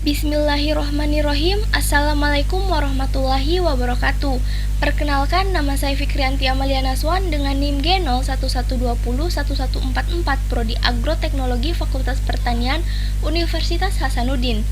Bismillahirrohmanirrohim. Assalamualaikum warahmatullahi wabarakatuh. Perkenalkan, nama saya Fikrianti Amalia Naswan dengan NIM G01120144 Prodi Agroteknologi Fakultas Pertanian Universitas Hasanuddin.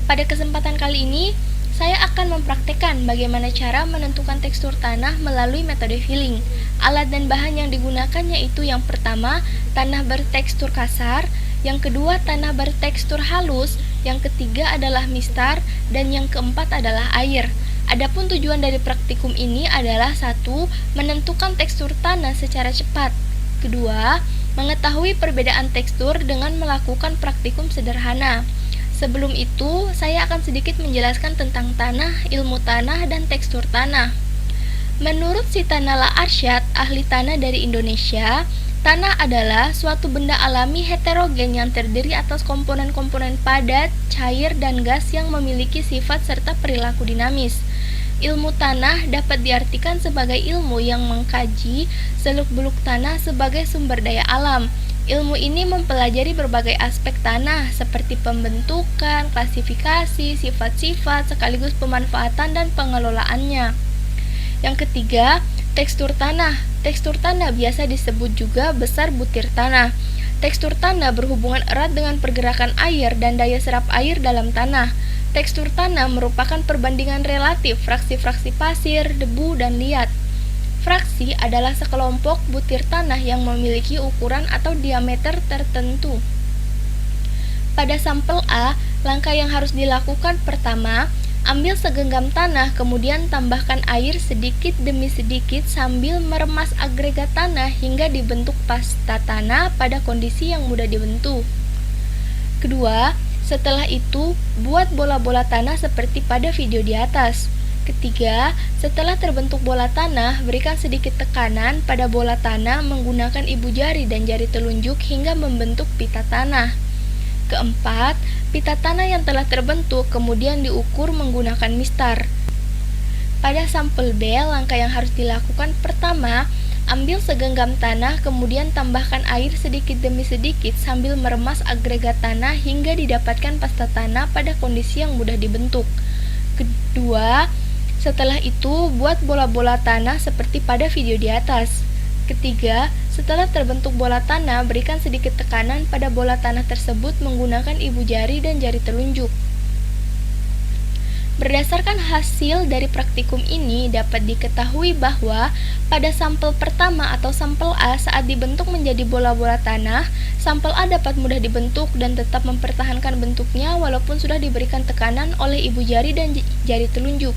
Pada kesempatan kali ini, saya akan mempraktekkan bagaimana cara menentukan tekstur tanah melalui metode filling. Alat dan bahan yang digunakan yaitu yang pertama, tanah bertekstur kasar, yang kedua, tanah bertekstur halus, yang ketiga adalah mistar, dan yang keempat adalah air. Adapun tujuan dari praktikum ini adalah satu, menentukan tekstur tanah secara cepat. Kedua, mengetahui perbedaan tekstur dengan melakukan praktikum sederhana. Sebelum itu, saya akan sedikit menjelaskan tentang tanah, ilmu tanah, dan tekstur tanah. Menurut Sitanala Arsyad, ahli tanah dari Indonesia, tanah adalah suatu benda alami heterogen yang terdiri atas komponen-komponen padat, cair, dan gas yang memiliki sifat serta perilaku dinamis. Ilmu tanah dapat diartikan sebagai ilmu yang mengkaji seluk-beluk tanah sebagai sumber daya alam. Ilmu ini mempelajari berbagai aspek tanah seperti pembentukan, klasifikasi, sifat-sifat, sekaligus pemanfaatan dan pengelolaannya. Yang ketiga, tekstur tanah. Tekstur tanah biasa disebut juga besar butir tanah. Tekstur tanah berhubungan erat dengan pergerakan air dan daya serap air dalam tanah. Tekstur tanah merupakan perbandingan relatif fraksi-fraksi pasir, debu, dan liat. Fraksi adalah sekelompok butir tanah yang memiliki ukuran atau diameter tertentu. Pada sampel A, langkah yang harus dilakukan pertama, ambil segenggam tanah, kemudian tambahkan air sedikit demi sedikit sambil meremas agregat tanah hingga dibentuk pasta tanah pada kondisi yang mudah dibentuk. Kedua, setelah itu, buat bola-bola tanah seperti pada video di atas. Ketiga, setelah terbentuk bola tanah, berikan sedikit tekanan pada bola tanah menggunakan ibu jari dan jari telunjuk hingga membentuk pita tanah. Keempat, pita tanah yang telah terbentuk kemudian diukur menggunakan mistar. Pada sampel B, langkah yang harus dilakukan pertama, ambil segenggam tanah kemudian tambahkan air sedikit demi sedikit sambil meremas agregat tanah hingga didapatkan pasta tanah pada kondisi yang mudah dibentuk. Kedua, setelah itu buat bola-bola tanah seperti pada video di atas. Ketiga, setelah terbentuk bola tanah, berikan sedikit tekanan pada bola tanah tersebut menggunakan ibu jari dan jari telunjuk. Berdasarkan hasil dari praktikum ini, dapat diketahui bahwa pada sampel pertama atau sampel A saat dibentuk menjadi bola-bola tanah, sampel A dapat mudah dibentuk dan tetap mempertahankan bentuknya walaupun sudah diberikan tekanan oleh ibu jari dan jari telunjuk.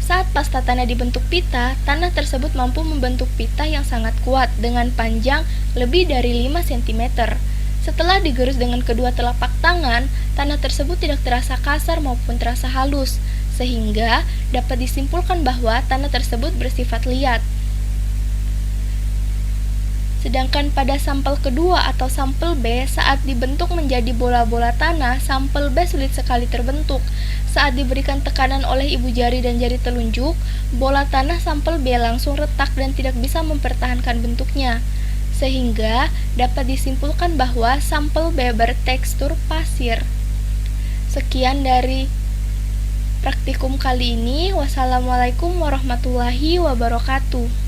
Saat pasta tanah dibentuk pita, tanah tersebut mampu membentuk pita yang sangat kuat dengan panjang lebih dari 5 cm. Setelah digerus dengan kedua telapak tangan, tanah tersebut tidak terasa kasar maupun terasa halus, sehingga dapat disimpulkan bahwa tanah tersebut bersifat liat. Sedangkan pada sampel kedua atau sampel B, saat dibentuk menjadi bola-bola tanah, sampel B sulit sekali terbentuk. Saat diberikan tekanan oleh ibu jari dan jari telunjuk, bola tanah sampel B langsung retak dan tidak bisa mempertahankan bentuknya. Sehingga dapat disimpulkan bahwa sampel B bertekstur pasir. Sekian dari praktikum kali ini. Wassalamualaikum warahmatullahi wabarakatuh.